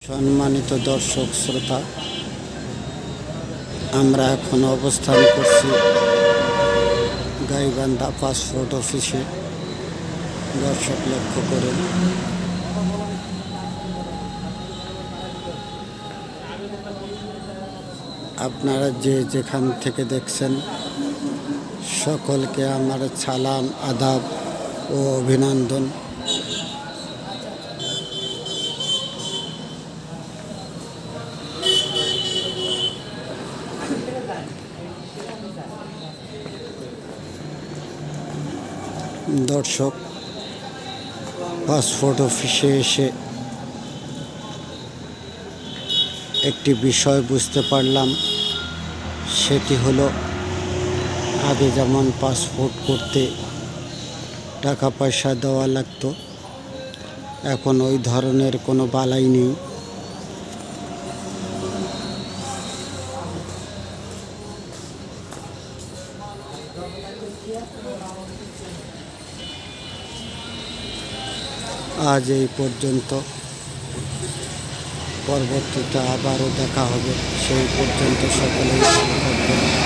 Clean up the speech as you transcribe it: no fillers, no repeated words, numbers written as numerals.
সম্মানিত দর্শক শ্রোতা, আমরা এখন অবস্থান করছি গাইবান্ধা পাসপোর্ট অফিসে। দর্শক লক্ষ্য করুন, আপনারা যে যেখান থেকে দেখছেন সকলকে আমার সালাম, আদাব ও অভিনন্দন। দর্শক, পাসপোর্ট অফিসে এসে একটি বিষয় বুঝতে পারলাম, সেটি হলো আগে যেমন পাসপোর্ট করতে টাকা পয়সা দেওয়া লাগতো, এখন ওই ধরনের কোনো বালাই নেই। আজ এই পর্যন্ত, পরবর্তীতে আবারও দেখা হবে। সেই পর্যন্ত সকলেই ভালো থাকবেন।